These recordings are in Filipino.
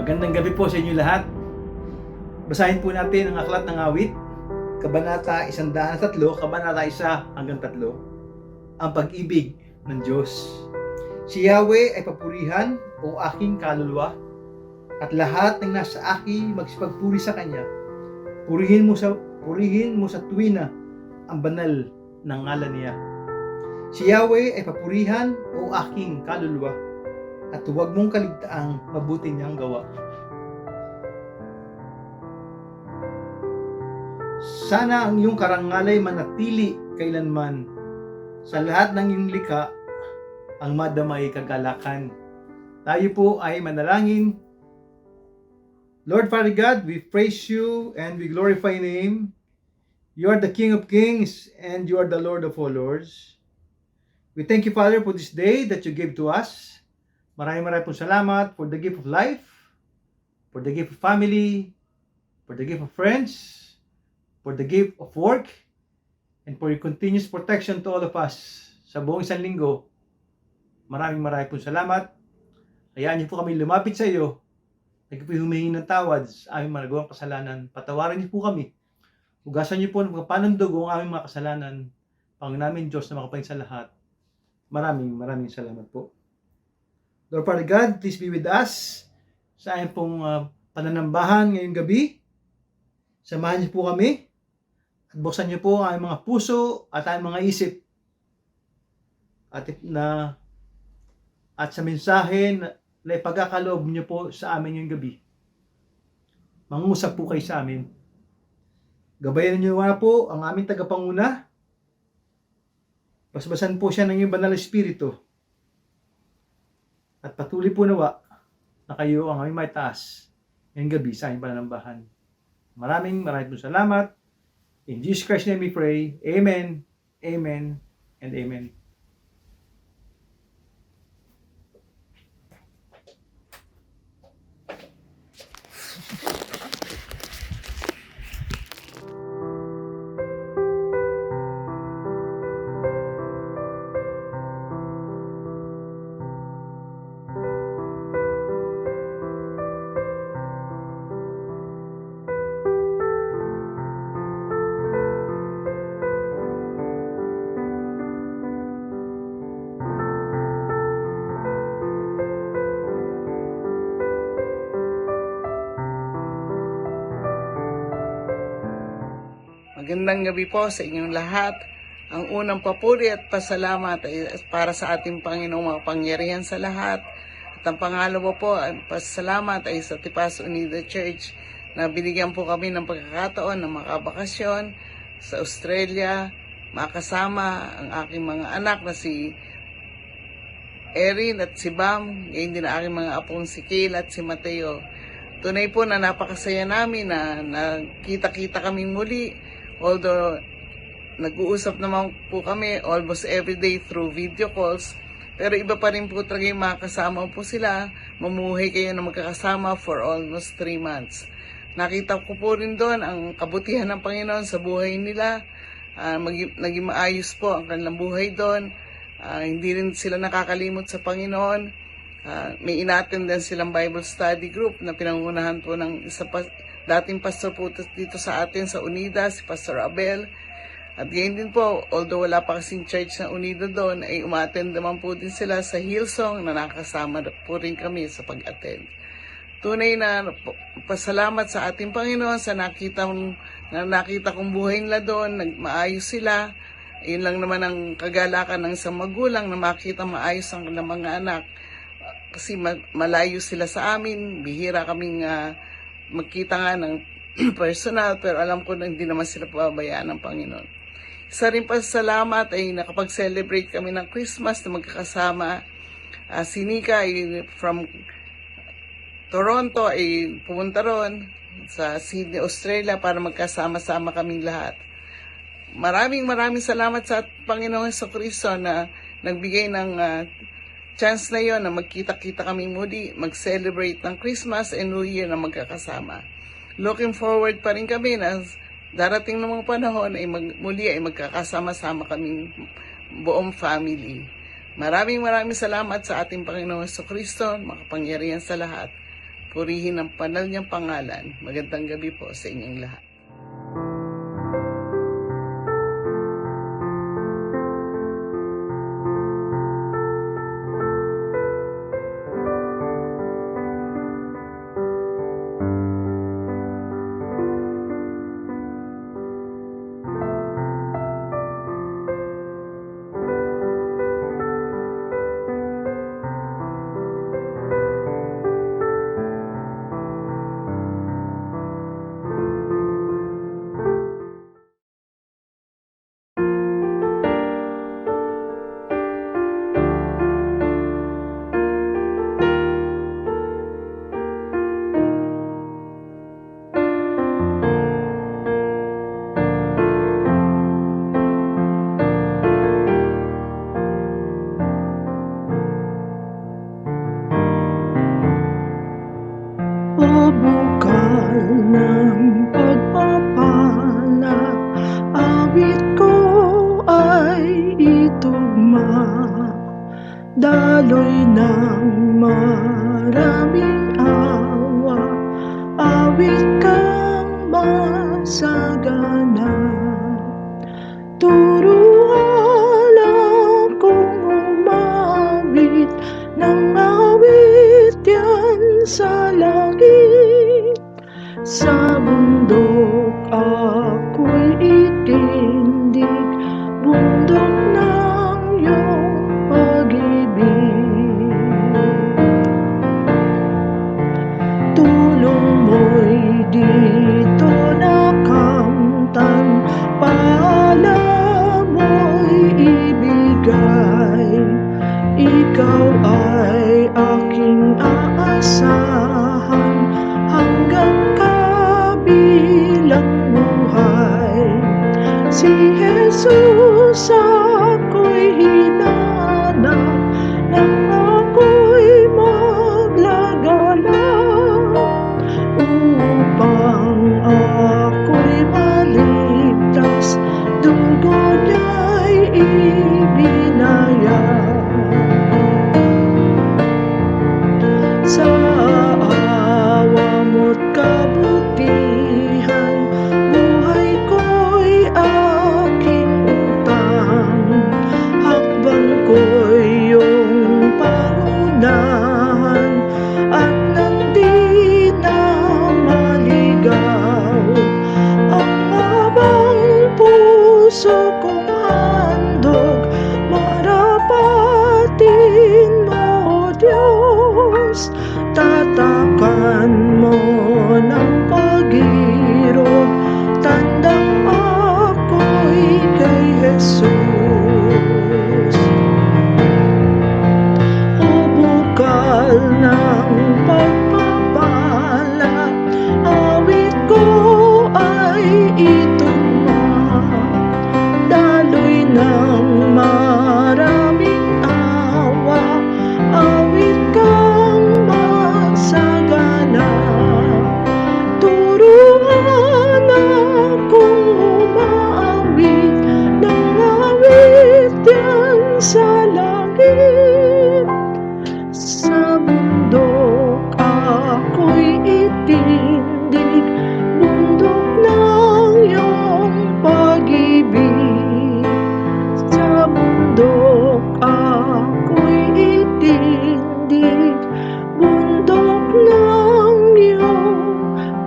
Magandang gabi po sa inyo lahat. Basahin po natin ang Aklat ng Awit, Kabanata 103, Kabanata 1 hanggang 3. Ang pag-ibig ng Diyos. Si Yahweh ay papurihan, o aking kaluluwa, at lahat ng nasa akin magsipagpuri sa Kanya. Purihin mo sa tuwina ang banal ng ngalan niya. Si Yahweh ay papurihan, o aking kaluluwa, at huwag mong kaligtaang mabuti niyang gawa. Sana ang iyong karangalay manatili kailanman. Sa lahat ng iyong likha, ang madamay kagalakan. Tayo po ay manalangin. Lord Father God, we praise you and we glorify your name. You are the King of Kings and you are the Lord of all lords. We thank you, Father, for this day that you gave to us. Maraming pong salamat for the gift of life, for the gift of family, for the gift of friends, for the gift of work, and for your continuous protection to all of us sa buong isang linggo. Maraming pong salamat. Hayaan niyo po kami lumapit sa iyo. Humingi ng tawad sa aming mga nagawang kasalanan. Patawarin niyo po kami. Hugasan niyo po ng panundugo ang aming mga kasalanan. Panginoon namin Diyos na makapain sa lahat. Maraming salamat po. Lord Father God, please be with us sa aming pong pananambahan ngayong gabi. Samahan niyo po kami at buksan niyo po ang aming mga puso at aming mga isip at sa mensahe na ipagkakaloob niyo po sa amin ngayong gabi. Mangusap po kayo sa amin. Gabayan niyo nga po ang aming tagapanguna. Basbasan po siya ng iyong banal na espiritu. At patuloy po nawa na kayo ang aming maitaas ngayong gabi sa aming pananambahan. Maraming po salamat. In Jesus Christ's name we pray. Amen, amen, and amen. Magandang gabi po sa inyong lahat. Ang unang papuri at pasalamat ay para sa ating Panginoong makapangyarihan sa lahat. At ang pangalawa po, ang pasalamat ay sa Tipas Unida Church na binigyan po kami ng pagkakataon na makabakasyon sa Australia, makasama ang aking mga anak na si Erin at si Bam, ngayon din ang aking mga apong si Kale at si Mateo. Tunay po na napakasaya namin na nakita-kita kaming muli. Although nag-uusap naman po kami almost every day through video calls, pero iba pa rin po talaga yung makakasama po sila. Mamuhay kayo na magkakasama for almost 3 months. Nakita ko po rin doon ang kabutihan ng Panginoon sa buhay nila. Naging maayos po ang kanilang buhay doon. Hindi rin sila nakakalimot sa Panginoon. May in-attend silang Bible study group na pinangunahan po ng dating pastor po dito sa atin sa Unida, si Pastor Abel. At ngayon din po, although wala pa kasing church na Unida doon, ay umattend naman po din sila sa Hillsong na nakasama po rin kami sa pag-attend. Tunay na pasalamat sa ating Panginoon sa nakita kong buhay nila doon, maayos sila. Yun lang naman ang kagalakan ng isang magulang na makita maayos ang mga anak. Kasi malayo sila sa amin, bihira kaming magkita nga ng personal, pero alam ko na hindi naman sila pababayaan ng Panginoon. Isa rin pa salamat ay nakapag-celebrate kami ng Christmas na magkakasama. Si Nika ay from Toronto ay pumunta ron sa Sydney, Australia para magkasama-sama kaming lahat. Maraming salamat sa Panginoon Jesucristo na nagbigay ng chance na yon na magkita-kita kami muli, mag-celebrate ng Christmas and New Year na magkakasama. Looking forward pa rin kami na darating ng mga panahon ay muli ay magkakasama-sama kaming buong family. Maraming salamat sa ating Panginoong Jesucristo, makapangyarihan sa lahat. Purihin ang banal niyang pangalan. Magandang gabi po sa inyong lahat. O bukal ng pagpapala, awit ko ay itugma, daloy ng maraming awa, awit kang masagana. Turuan akong umawit ng awit yan sa langit. Sa bundok ako'y itindig, bundok ng iyong pag-ibig. Tulong mo'y dito nakamtan, pala mo'y ibigay. Ikaw ay aking aasahan hanggang kabilang buhay. Si Jesus ako'y hinanap nang ako'y maglagalang, upang ako'y maligtas, dugo niya'y ibinayad. Sa awa mo't kabutihan, buhay ko'y aking utang, hakbang ko'y iyong pangunahan, at nang di na maligaw ang abang puso kong handog, marapatin mo, Diyos. Tatakan mo ng pag-irog, tandang ako'y kay Jesus. O bukal ng pagpapala, awit ko ay itugma, daloy ng maraming awa, awit kang masagana. Turuan akong umawit ng awit yan sa langit. Sa bundok ako'y itindig, bundok ng iyong pag-ibig. Sa bundok ako'y itindig, bundok ng iyong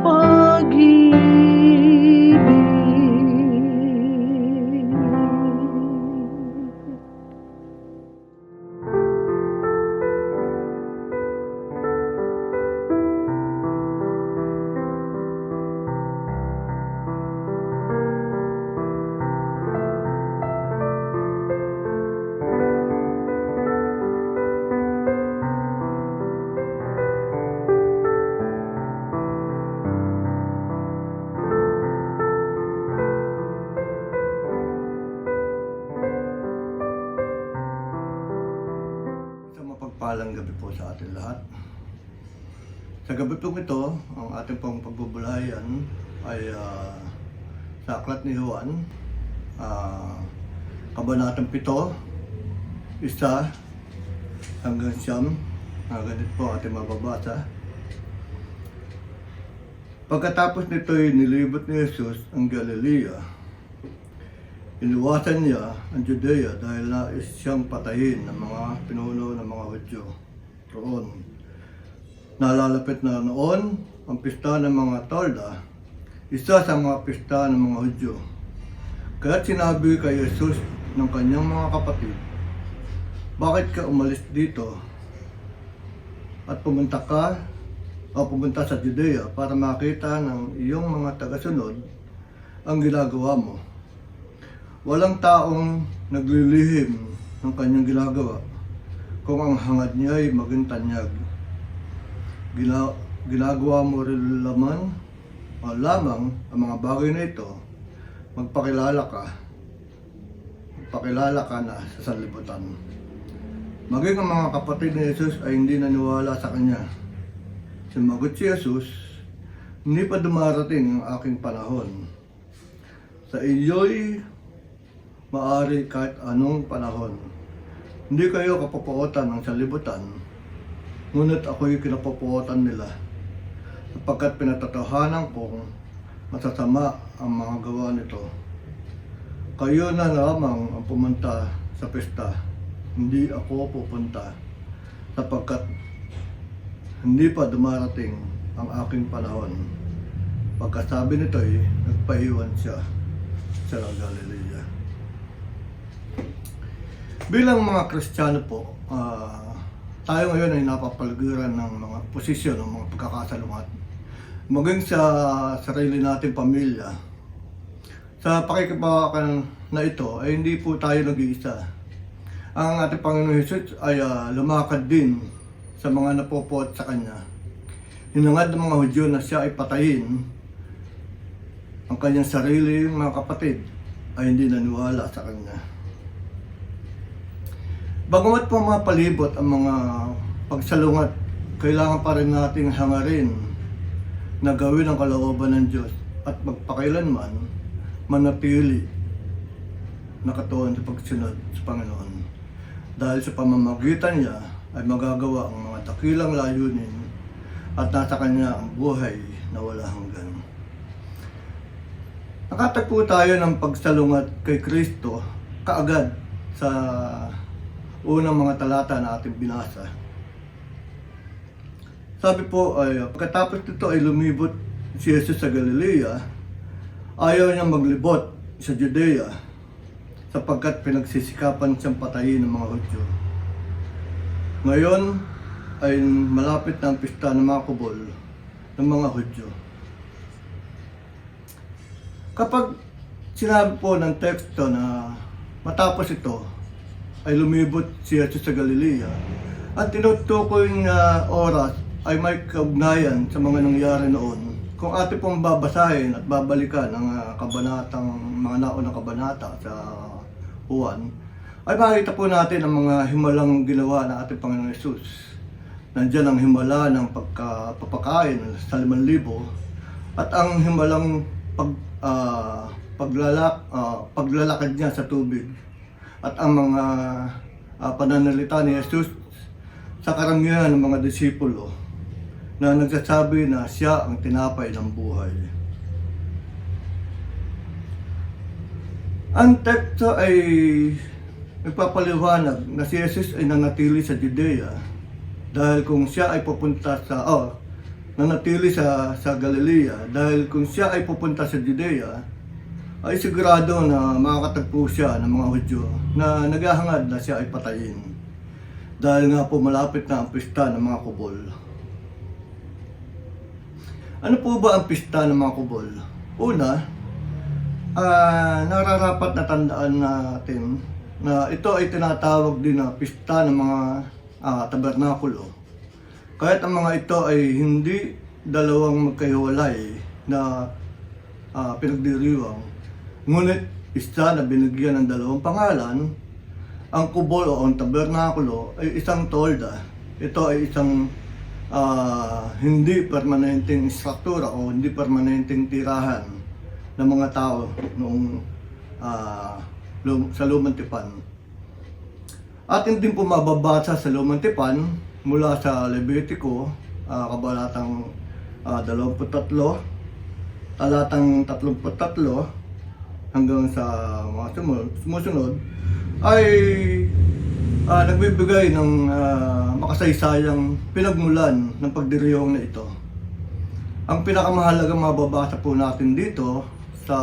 pag-ibig. Isang mapagpalang gabi po sa ating lahat. Sa gabi pong ito, ang ating pong pagbubulayan ay sa Aklat ni Juan, Kabanatang 7, 1 hanggang 9. Ganito po ating mababasa. Pagkatapos nito'y nilibot ni Jesus ang Galilea, iniwasan niya ang Judea dahil nais siyang patayin ng mga pinuno ng mga Hudyo roon. Nalalapit na noon ang pista ng mga Tolda, isa sa mga pista ng mga Hudyo. Kaya't sinabi kay Jesus ng kanyang mga kapatid, "Bakit ka umalis dito at pumunta sa Judea para makita ng iyong mga tagasunod ang ginagawa mo? Walang taong naglilihim ng kanyang ginagawa kung ang hangad niya ay maging tanyag. Ginagawa mo rin lamang ang mga bagay na ito, magpakilala ka na sa sanlibutan." Maging ang mga kapatid ni Jesus ay hindi naniwala sa kanya. Sumagot si Jesus, "Hindi pa dumarating ang aking panahon. Sa iyo'y maaari kahit anong panahon. Hindi kayo kapapuotan ng sanlibutan, ngunit ako'y kinapapuotan nila, sapagkat pinatatahanan kong masasama ang mga gawa nito. Kayo na lamang ang pumunta sa pista, hindi ako pupunta, sapagkat hindi pa dumarating ang aking panahon." Pagkasabi nito'y nagpahiwan siya sa Galilea. Bilang mga Kristiyano po, tayo ngayon ay napapaligiran ng mga posisyon, ng mga pagkakasalungat, maging sa sarili nating pamilya. Sa pakikipakan na ito ay hindi po tayo nag-iisa. Ang ating Panginoon Jesus ay lumakad din sa mga napopuot sa Kanya. Hinangad ng mga Hudyo na siya ay patayin. Ang kanyang sarili, mga kapatid, ay hindi naniwala sa Kanya. Bagamat po mga palibot ang mga pagsalungat, kailangan pa rin nating hangarin na gawin ang kalooban ng Diyos at magpakailanman manatili nakatuon sa pagsunod sa Panginoon. Dahil sa pamamagitan niya ay magagawa ang mga dakilang layunin at nasa Kanya ang buhay na wala hanggan. Nakatagpo tayo ng pagsalungat kay Kristo kaagad sa unang mga talata na ating binasa. Sabi po ay pagkatapos nito ay lumibot si Jesus sa Galilea, ayaw niya maglibot sa Judea sapagkat pinagsisikapan siyang patayin ng mga Hudyo. Ngayon ay malapit na ang pista ng mga kubol ng mga Hudyo. Kapag sinabi po ng teksto na matapos ito ay lumibot si Jesus sa Galilea, at tinutukoy niya oras ay may kaugnayan sa mga nangyari noon. Kung ating pong babasahin at babalikan ang mga naunang kabanata sa Juan, ay makikita po natin ang mga himalang ginawa ng ating Panginoon Jesus. Nandiyan ang himala ng pagpapakain sa 5,000 at ang himalang paglalakad niya sa tubig at ang mga pananalita ni Jesus sa karamihan ng mga disipulo na nagsasabi na siya ang tinapay ng buhay. Ang teksto ay nagpapaliwanag na si Jesus ay nanatili sa Judea dahil kung siya ay pupunta nanatili sa Galilea dahil kung siya ay pupunta sa Judea ay sigurado na makakatagpo siya ng mga Hudyo na naghahangad na siya ay patayin dahil nga po malapit na ang pista ng mga kubol. Ano po ba ang pista ng mga kubol? Una, nararapat na tandaan natin na ito ay tinatawag din na pista ng mga tabernakulo. Kahit ang mga ito ay hindi dalawang magkahiwalay na pinagdiriwang, ngunit isa na binigyan ng dalawang pangalan, ang kubol o ang tabernakulo ay isang tolda. Ito ay isang hindi permanenteng struktura o hindi permanenteng tirahan ng mga tao noong sa Lumang Tipan. Atin din po mababasa sa Lumang Tipan mula sa Levitico, kabanatang 23 talatang 33 hanggang sa mga sumusunod ay nagbibigay ng makasaysayang pinagmulan ng pagdiriwang na ito. Ang pinakamahalagang mababasa po natin dito sa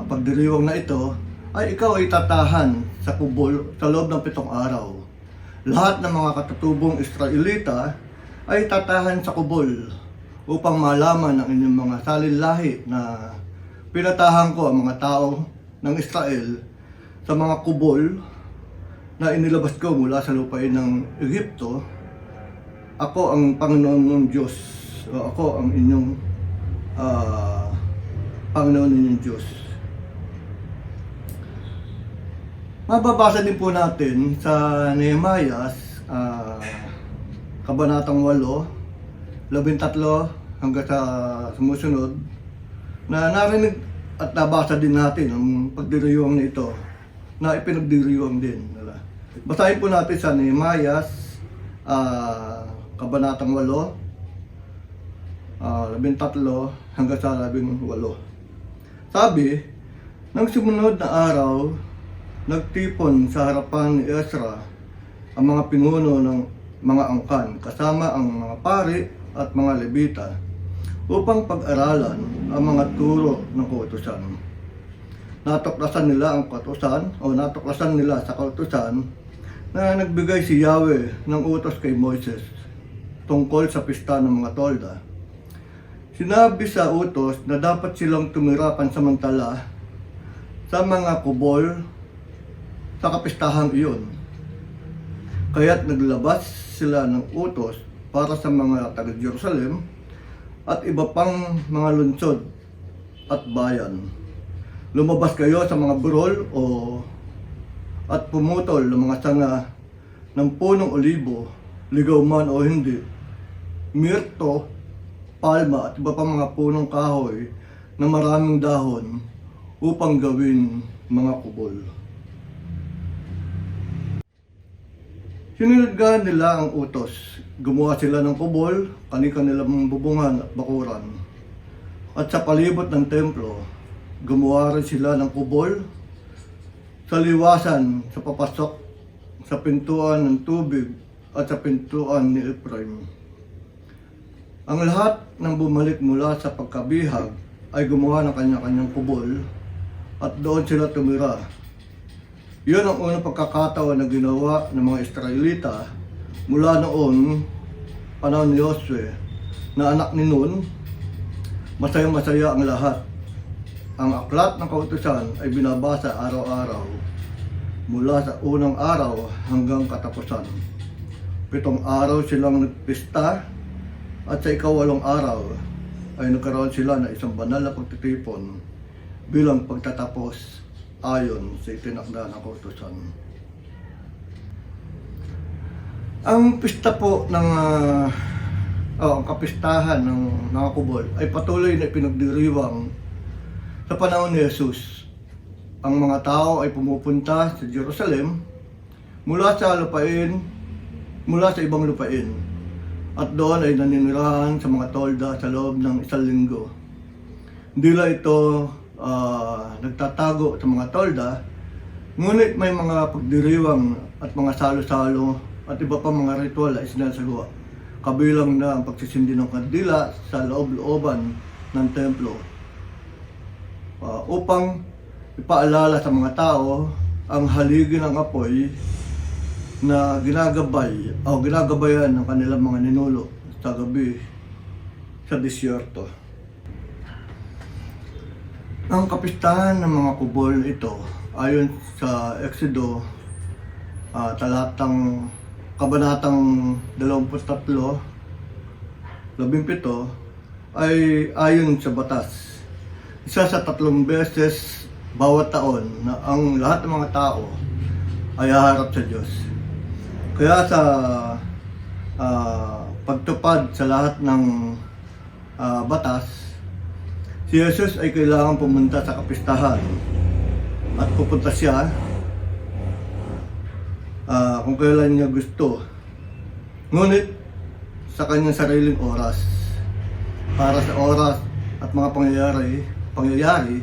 pagdiriwang na ito ay ikaw ay tatahan sa kubol sa loob ng 7 araw. Lahat ng mga katutubong Israelita ay tatahan sa kubol upang malaman ang inyong mga salin-lahi na pinatahan ko ang mga tao ng Israel sa mga kubol na inilabas ko mula sa lupain ng Egypto. Ako ang Panginoon ng Diyos. Ako ang inyong Panginoon ninyong Diyos. Mababasa din po natin sa Nehemiah, Kabanatang 8, 13 hanggang sa sumusunod, na narinig at nabasa din natin ang pagdiriwang nito na ipinagdiriwang din. Basahin po natin sa Nehemiah, Kabanatang 8, 13 hanggang sa 18. Sabi, nang sumunod na araw, nagtipon sa harapan ni Ezra ang mga pinuno ng mga angkan kasama ang mga pari at mga Levita upang pag-aralan ang mga turo ng kautusan. Natuklasan nila sa kautusan na nagbigay si Yahweh ng utos kay Moises tungkol sa pista ng mga tolda. Sinabi sa utos na dapat silang tumira pansamantala sa mga kubol sa kapistahang iyon. Kaya't naglabas sila ng utos para sa mga taga-Jerusalem at iba pang mga lungsod at bayan. Lumabas kayo sa mga burol at pumutol ng mga sanga ng punong olibo, ligaw man o hindi, mirto, palma at iba pang mga punong kahoy na maraming dahon upang gawin mga kubol. Sinulidgan nila ang utos. Gumawa sila ng kubol, kani-kanilang bubungan at bakuran. At sa palibot ng templo, gumawa rin sila ng kubol sa liwasan sa papasok sa pintuan ng tubig at sa pintuan ni Ephraim. Ang lahat ng bumalik mula sa pagkabihag ay gumawa ng kanya-kanyang kubol at doon sila tumira. Iyon ang unang pagkakataon na ginawa ng mga Israelita mula noon panahon ni Josue na anak ni Nun. Masayang-masaya ang lahat. Ang aklat ng kautusan ay binabasa araw-araw mula sa unang araw hanggang katapusan. 7 araw silang nagpista at sa ika-8 araw ay nagkaroon sila ng isang banal na pagtitipon bilang pagtatapos ayon sa itinakda ng kautusan. Ang pista po ng ang kapistahan ng mga kubol ay patuloy na pinagdiriwang sa panahon ni Jesus. Ang mga tao ay pumupunta sa Jerusalem mula sa ibang lupain at doon ay naninirahan sa mga tolda sa loob ng 1 linggo. Hindi lang ito nagtatago sa mga tolda, ngunit may mga pagdiriwang at mga salo-salo at iba pa mga ritual na isinasagawa, kabilang na ang pagsisindi ng kandila sa loob-looban ng templo upang ipaalala sa mga tao ang haligi ng apoy na ginagabayan ng kanilang mga ninuno sa gabi sa disyerto. Ang kapistahan ng mga kubol ito ayon sa Exodo Kabanatang 23, 17 ay ayon sa batas. Isa sa 3 beses bawat taon na ang lahat ng mga tao ay haharap sa Diyos. Kaya sa pagtupad sa lahat ng batas, si Jesus ay kailangan pumunta sa kapistahan at pupunta siya kung kailan niya gusto. Ngunit sa kanyang sariling oras. para sa oras at mga pangyayari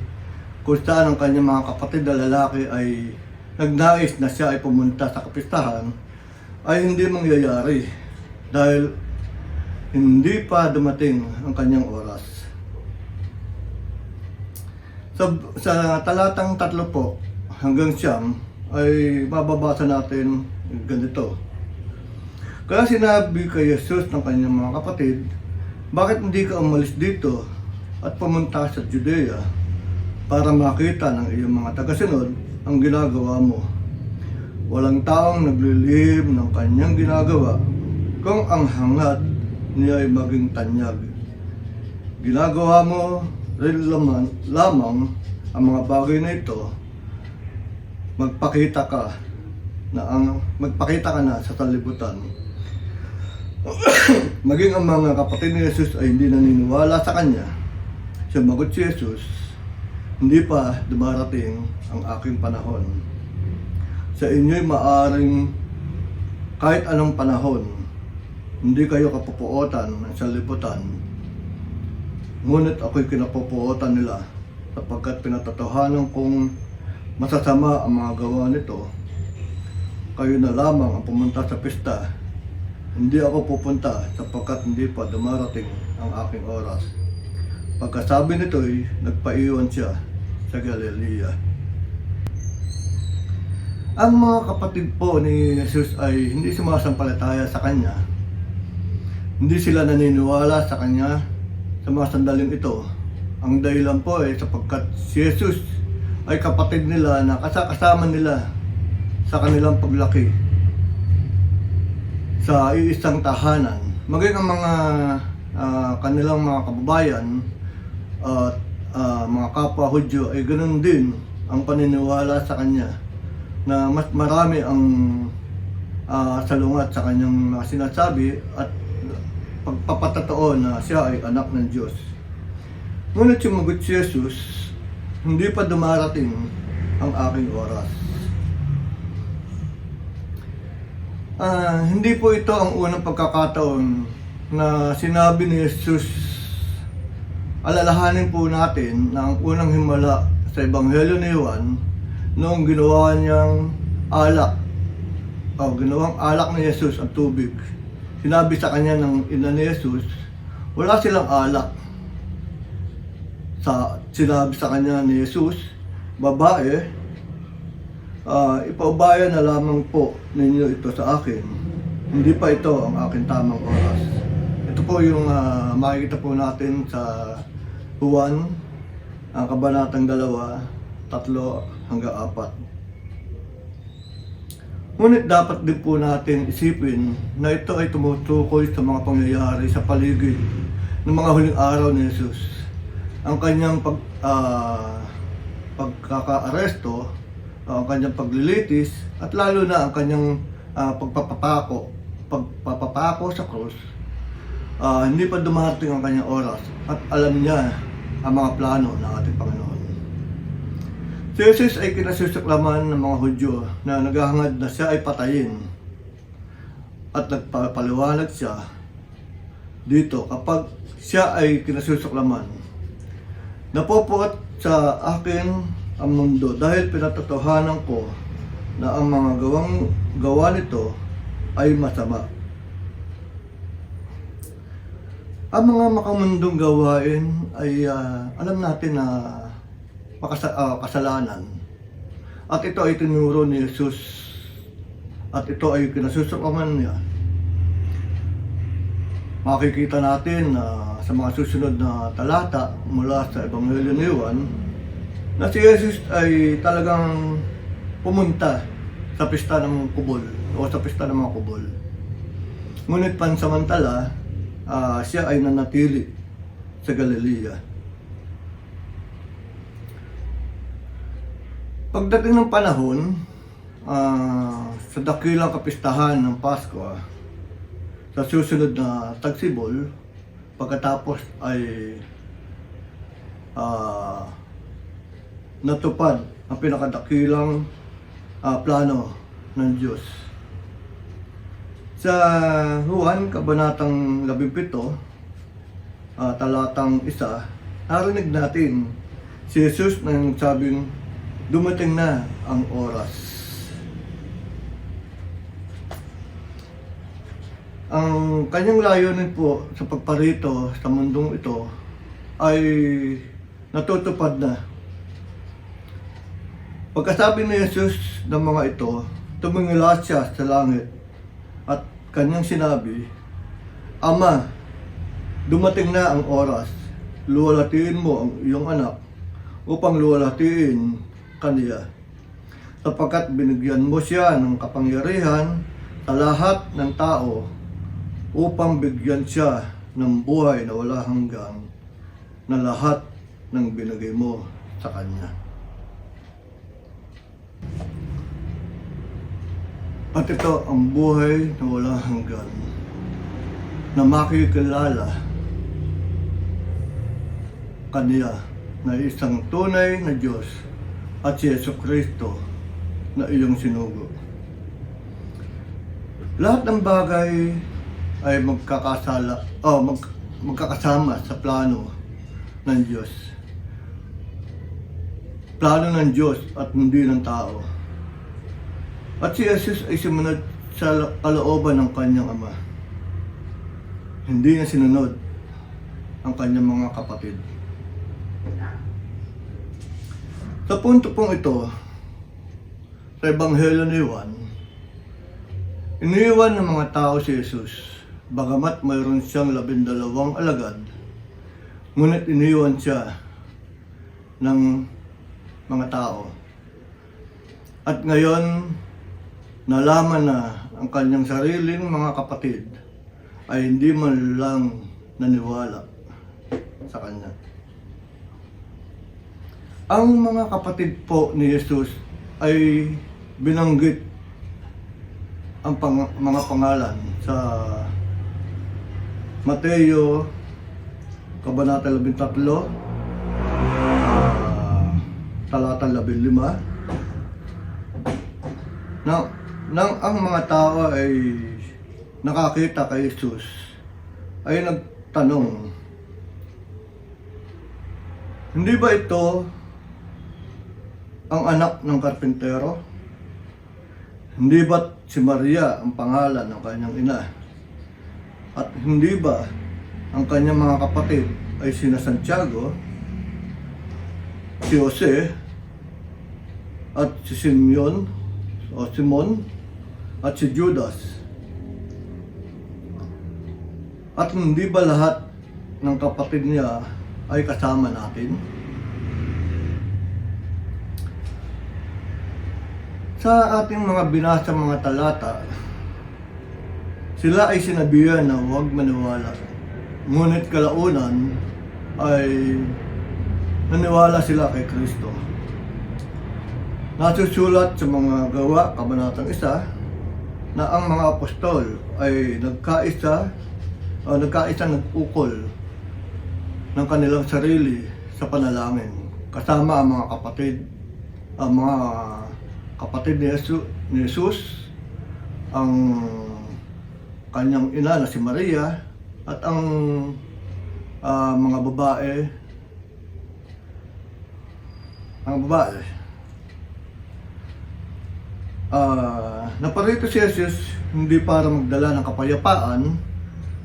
kung saan ang kanyang mga kapatid na lalaki ay nagnais na siya ay pumunta sa kapistahan ay hindi mangyayari dahil hindi pa dumating ang kanyang oras. Sa talatang 3 po hanggang 9 ay mababasa natin ganito. Kaya sinabi kay Jesus ng kanyang mga kapatid, bakit hindi ka umalis dito at pumunta sa Judea para makita ng iyong mga tagasunod ang ginagawa mo? Walang taong naglilihim ng kanyang ginagawa kung ang hangad niya ay maging tanyag. Ginagawa mo rin lamang ang mga bagay na ito, magpakita ka na sa sanlibutan. Maging ang mga kapatid ni Jesus ay hindi naniniwala sa kanya. Sumagot si Jesus, hindi pa dumarating ang aking panahon. Sa inyo'y maaring kahit anong panahon, hindi kayo kapupuotan ng sanlibutan. Ngunit ako'y kinapupuotan nila sapagkat pinatotohanan kong masasama ang mga gawa nito. Kayo na lamang ang pumunta sa pista. Hindi ako pupunta sapagkat hindi pa dumarating ang aking oras. Pagkasabi nito'y nagpaiwan siya sa Galilea. Ang mga kapatid po ni Jesus ay hindi sumasampalataya sa kanya. Hindi sila naniniwala sa kanya sa mga sandaling ito. Ang dahilan po ay sapagkat si Jesus ay kapatid nila na kasama nila sa kanilang paglaki sa iisang tahanan. Maging ang mga kanilang mga kababayan at mga kapwa Hudyo ay ganoon din ang paniniwala sa kanya na mas marami ang salungat sa kanyang sinasabi at pagpapatotoo na siya ay anak ng Diyos. Ngunit sumagot si Jesus, hindi pa dumarating ang aking oras. Hindi po ito ang unang pagkakataon na sinabi ni Jesus. Alalahanin po natin na ang unang himala sa Ebanghelyo ni Juan noong ginawa niyang ginawang alak ni Jesus ang tubig. Sinabi sa kanya ng ina ni Jesus, wala silang alak. Sinabi sa kanya ni Jesus, babae, ipaubaya na lamang po ninyo ito sa akin. Hindi pa ito ang aking tamang oras. Ito po yung makikita po natin sa Juan, ang kabanatang 2, 3 hanggang 4. Ngunit dapat din po natin isipin na ito ay tumutukoy sa mga pangyayari sa paligid ng mga huling araw ni Jesus. Ang kanyang pagkaka-aresto, ang kanyang paglilitis, at lalo na ang kanyang pagpapapako sa krus. Hindi pa dumarating ang kanyang oras at alam niya ang mga plano ng ating Panginoon. Si Jesus ay kinasusuklaman ng mga Hudyo na naghahangad na siya ay patayin at nagpapaliwanag siya dito kapag siya ay kinasusuklaman. Napopuot sa akin ang mundo dahil pinatotohanan ko na ang mga gawa nito ay masama. Ang mga makamundong gawain ay alam natin na kasalanan. At ito ay tinuro ni Jesus at ito ay kinasusuklaman niya. Makikita natin sa mga susunod na talata mula sa Ebanghelyo ni Juan na si Jesus ay talagang pumunta sa pista ng kubol o sa pista ng mga kubol. Ngunit pansamantala, siya ay nanatili sa Galilea. Pagdating ng panahon, sa dakilang kapistahan ng Pasko, sa susunod na tagsibol, pagkatapos ay natupad ang pinakadakilang plano ng Diyos. Sa Juan, kabanatang 17, talatang 1, narinig natin si Jesus na nagsabing dumating na ang oras. Ang kanyang layunin po sa pagparito sa mundong ito ay natutupad na. Pagkasabi ni Jesus ng mga ito, tumingala siya sa langit at kanyang sinabi, Ama, dumating na ang oras, luwalhatiin mo ang iyong anak upang luwalhatiin kaniya. Sapagkat binigyan mo siya ng kapangyarihan sa lahat ng tao upang bigyan siya ng buhay na wala hanggang na lahat ng binigay mo sa kanya. At ito ang buhay na wala hanggan na makikilala kaniya na isang tunay na Diyos at si Jesucristo na iyong sinugo. Lahat ng bagay ay magkakasama sa plano ng Diyos. Plano ng Diyos at hindi ng tao. At si Jesus ay sumunod sa kalooban ng kanyang Ama. Hindi niya sinunod ang kanyang mga kapatid. Sa punto pong ito, sa Ebanghelyo ni Juan, iniwan ng mga tao si Jesus, bagamat mayroon siyang 12 alagad, ngunit iniwan siya ng mga tao. At ngayon, nalaman na ang kanyang sariling mga kapatid ay hindi man lang naniwala sa kanya. Ang mga kapatid po ni Jesus ay binanggit ang mga pangalan sa Mateo Kabanata 13, talata 15, nang ang mga tao ay nakakita kay Jesus, ay nagtanong, hindi ba ito ang anak ng karpintero? Hindi ba si Maria ang pangalan ng kanyang ina? At hindi ba ang kanyang mga kapatid ay sina Santiago, si Jose, at si Simon, at si Judas? At hindi ba lahat ng kapatid niya ay kasama natin? Sa ating mga binasa mga talata, sila ay sinabihan na huwag maniwala. Ngunit kalaunan ay naniwala sila kay Kristo. Nasusulat sa mga gawa, Kabanatang 1, na ang mga apostol ay nagukol ng kanilang sarili sa panalangin. Kasama ang mga kapatid ni Jesus, ang kanyang ina na si Maria, at ang mga babae. Naparito si Jesus hindi para magdala ng kapayapaan,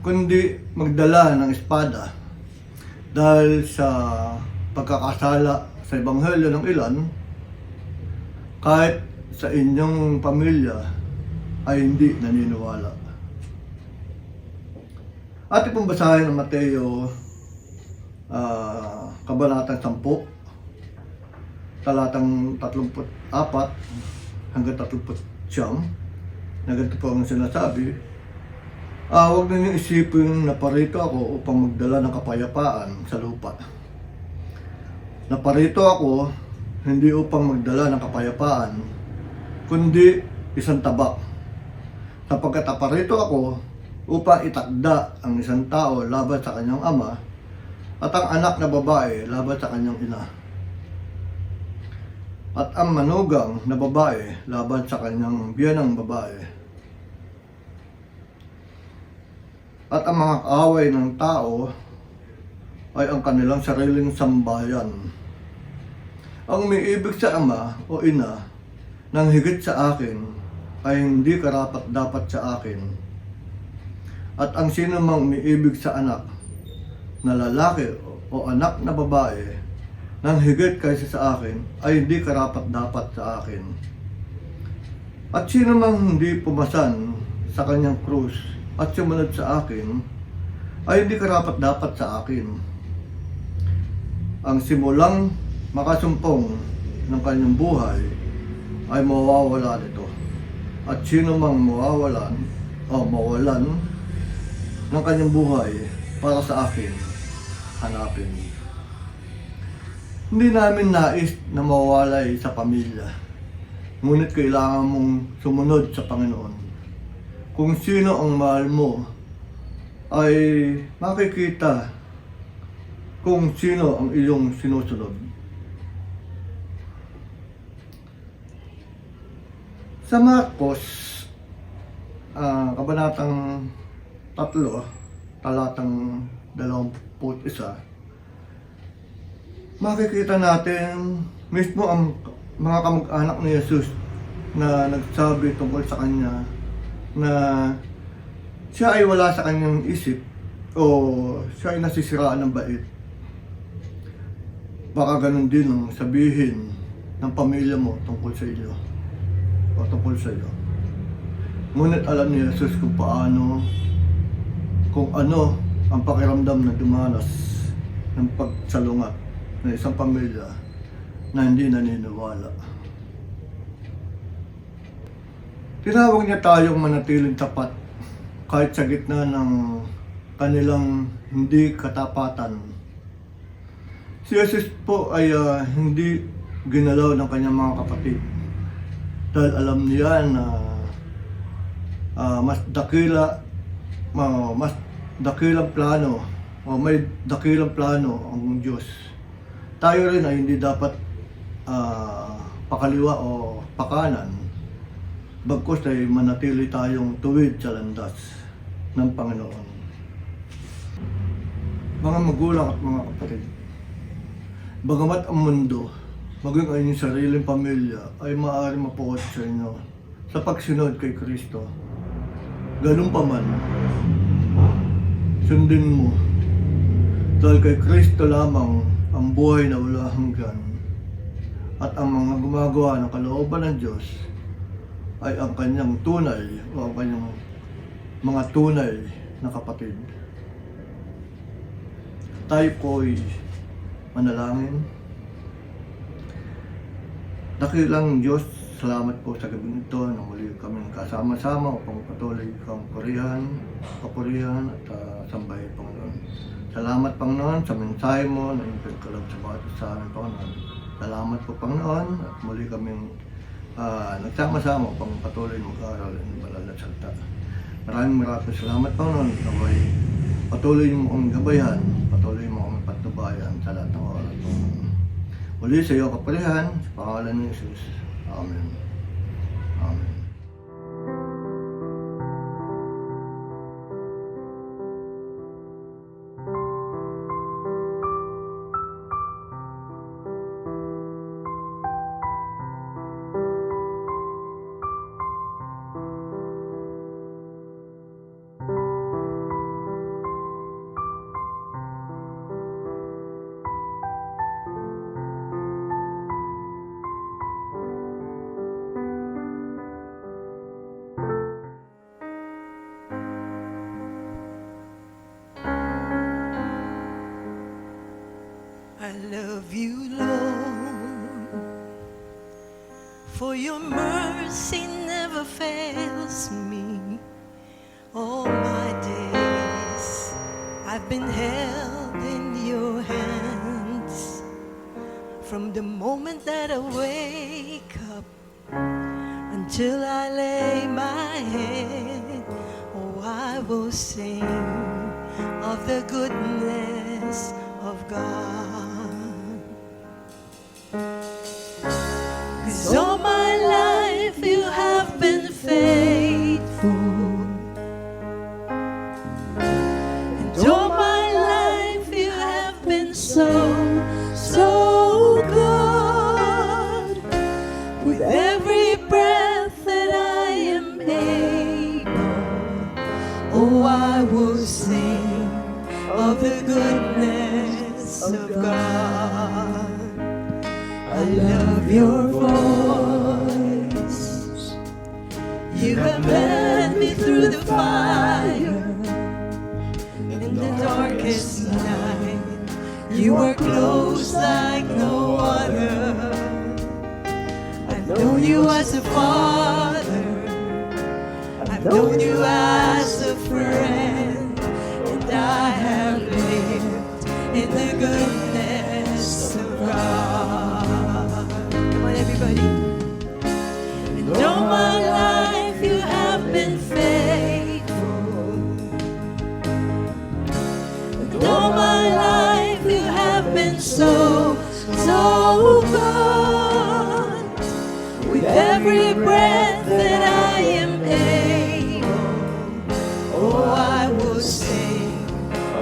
kundi magdala ng espada. Dahil sa pagkakasala sa Ebanghelyo ng ilan, kahit sa inyong pamilya ay hindi naniniwala. Ating pong basahin ang Mateo Kabanatang 10, talatang 34 hanggang 39, na ganito po ang sinasabi, huwag na niyong isipin na parito ako upang magdala ng kapayapaan sa lupa. Naparito ako hindi upang magdala ng kapayapaan, kundi isang tabak. Sapagkat aparito ako upang itakda ang isang tao laban sa kanyang ama at ang anak na babae laban sa kanyang ina, at ang manugang na babae laban sa kanyang biyanang babae. At ang mga kaaway ng tao ay ang kanilang sariling sambayan. Ang umiibig sa ama o ina nang higit sa akin ay hindi karapat-dapat sa akin. At ang sino mang umiibig sa anak na lalaki o anak na babae nang higit kaysa sa akin ay hindi karapat-dapat sa akin. At sino mang hindi pumasan sa kanyang krus at sumunod sa akin ay hindi karapat-dapat sa akin. Ang simulang makasumpong ng kanyang buhay ay mawawala nito. At sino mang mawawalan o mawalan ng kanyang buhay para sa akin, hanapin. Hindi namin nais na mawalay sa pamilya. Ngunit kailangan mong sumunod sa Panginoon. Kung sino ang mahal mo, ay makikita kung sino ang iyong sinusunod. Sa Marcos, kabanatang 3, talatang 21, makikita natin mismo ang mga kamag-anak ni Jesus na nagsabi tungkol sa kanya na siya ay wala sa kanyang isip o siya ay nasisiraan ng bait. Baka ganun din ang sabihin ng pamilya mo tungkol sa iyo o tungkol sa iyo. Ngunit alam ni Jesus kung paano, kung ano ang pakiramdam na dumanas ng pagsalungat ng isang pamilya na hindi naniniwala. Tinawag niya tayong manatiling tapat kahit sa gitna ng kanilang hindi katapatan. Si Jesus po ay hindi ginalaw ng kanyang mga kapatid dahil alam niya na mas dakilang plano o may dakilang plano ang Diyos. Tayo rin ay hindi dapat pakaliwa o pakanan, bagkus ay manatili tayong tuwid sa landas ng Panginoon. Mga magulang at mga kapatid, bagamat ang mundo, maging ang inyong sariling pamilya ay maaari mapuot sa inyo sa pagsunod kay Kristo, ganun pa man, sundin mo dahil kay Kristo lamang ang buhay na wala hanggan at ang mga gumagawa ng kalooban ng Diyos ay ang kanyang tunay o ang kanyang mga tunay na kapatid. Tayo po'y manalangin. Dakilang Diyos, salamat po sa gabi ito na muli kaming kasama-sama upang patuloy kang papurihan at sambahin, Panginoon. Salamat, Panginoon, sa mensahe mo na yung pinagkalab sa bawat isa amin, Panginoon. Salamat po, Panginoon, at muli kaming nagsama-sama upang patuloy mag-aaral ng banal na salita. Maraming salamat, Panginoon, naway patuloy mo kong gabayan, patuloy mo kong patnubayan sa lahat ng oras, Panginoon. Muli sa iyo kapurihan, sa pangalan ni Jesus. Amen. Amen. I love you, Lord, for your mercy never fails me. All my days I've been held in your hands. From the moment that I wake up until I lay my head, oh, I will sing of the goodness of God. 'Cause all my life you have been faithful, and all my life you have been will sing of the goodness of God. I love your voice. You have led me through the fire in the darkest night. You are close like no other. I've known you as a father. I've known you as a friend. And I have lived in the goodness of God. Come on, everybody. And all my life you have been faithful. And all my life you have been so, so good. With every breath that I am able, oh, I will sing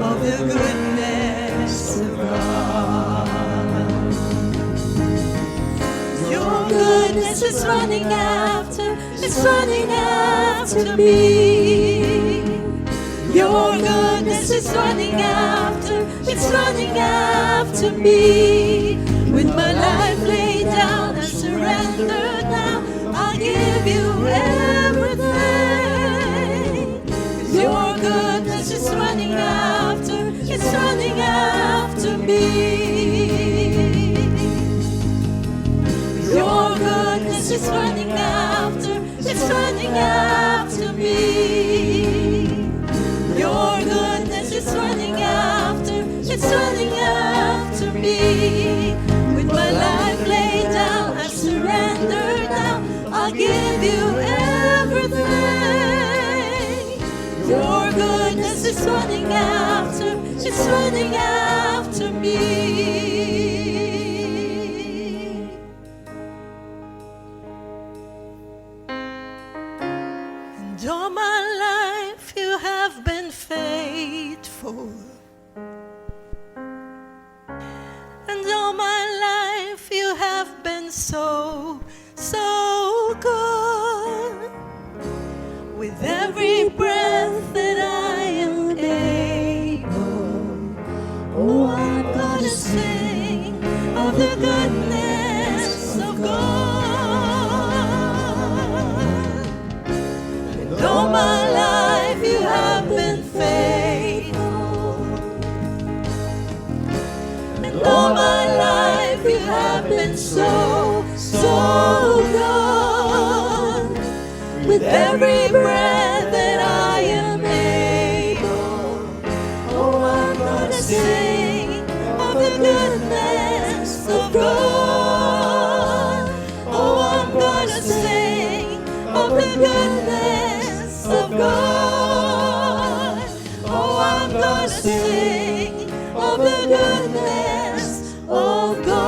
of the goodness of God. Your goodness is running after, it's running after me. Your goodness is running after, it's running after me. With my life laid down, I surrender now. I'll give you everything. 'Cause your goodness is running after, it's running after me. Your goodness is running after, it's running after me. Your goodness is running after, it's running after me. With my life laid down, I surrender now. I'll give you everything. Your goodness is running after, it's running after me. And all my life you have been faithful. And all my life you have been so, so good. With every breath that I am able, oh, I'm gonna sing of the goodness of God. And all my life you have been faithful. And all my life you have been so, so good. With every breath that I am able, oh, I'm gonna sing of the goodness of God. Oh, I'm gonna sing of the goodness of God. Oh, I'm gonna sing of the goodness of God.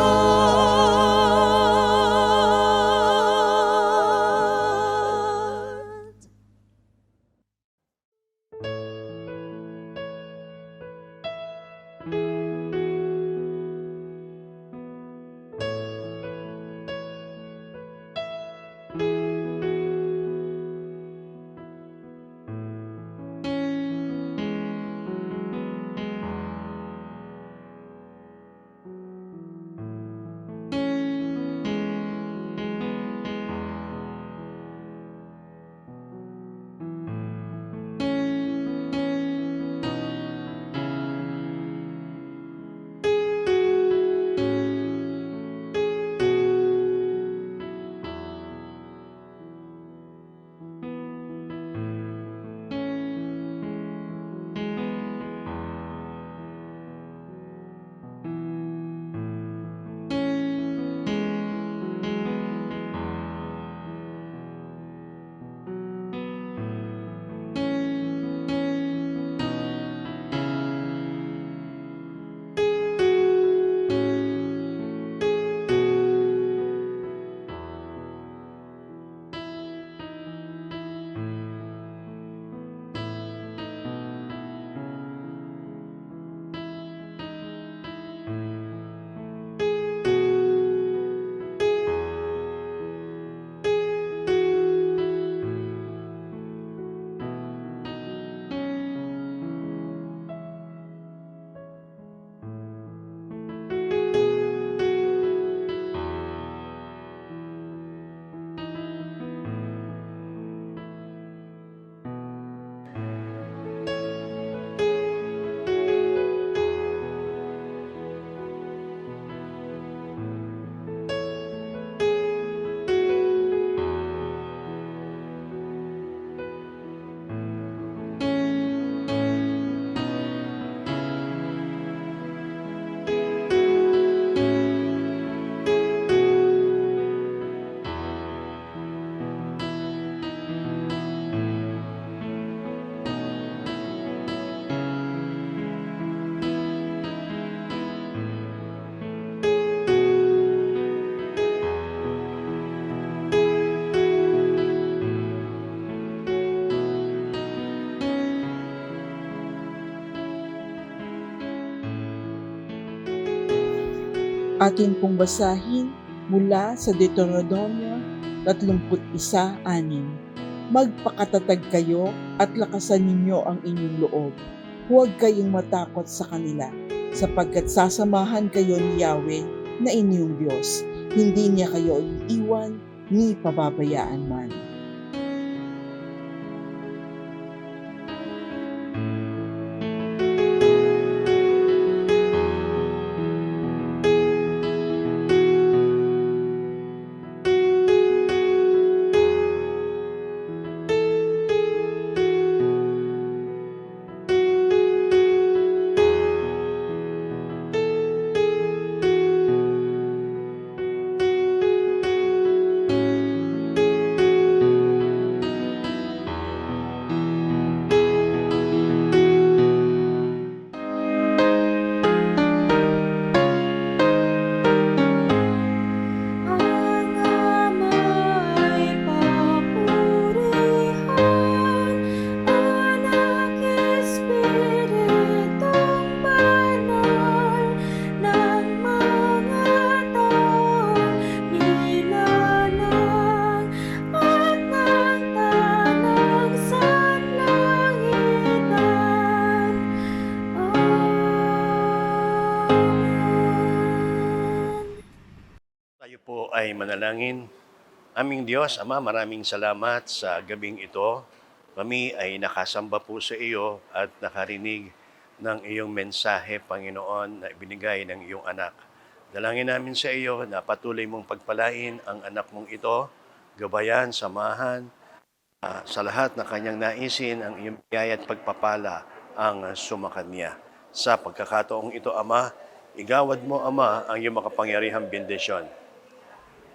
Atin pong basahin mula sa Deuteronomio 31:6. Magpakatatag kayo at lakasan ninyo ang inyong loob. Huwag kayong matakot sa kanila, sapagkat sasamahan kayo ni Yahweh na inyong Diyos. Hindi niya kayo iiwan ni pababayaan man. Ang Ama'y papurihan, Anak, Espiritong Banal, ng mga taong nilalang at ng tanang sanlangitan. Amen. Tayo po ay manalangin. Aming Diyos, Ama, maraming salamat sa gabing ito. Kami ay nakasamba po sa iyo at nakarinig ng iyong mensahe, Panginoon, na ibinigay ng iyong anak. Dalangin namin sa iyo na patuloy mong pagpalain ang anak mong ito, gabayan, samahan, sa lahat na kanyang naisin, ang iyong biyaya at pagpapala ang sumakanya. Sa pagkakataong ito, Ama, igawad mo, Ama, ang iyong makapangyarihang bendisyon.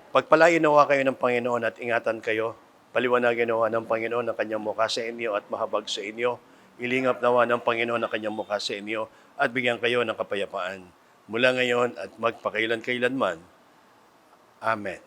Pagpalain nawa kayo ng Panginoon at ingatan kayo. Paliwanagan nawa ng Panginoon ang kanyang mukha sa inyo at mahabag sa inyo. Ilingap nawa ng Panginoon ang kanyang mukha sa inyo at bigyan kayo ng kapayapaan. Mula ngayon at magpakailan-kailanman. Amen.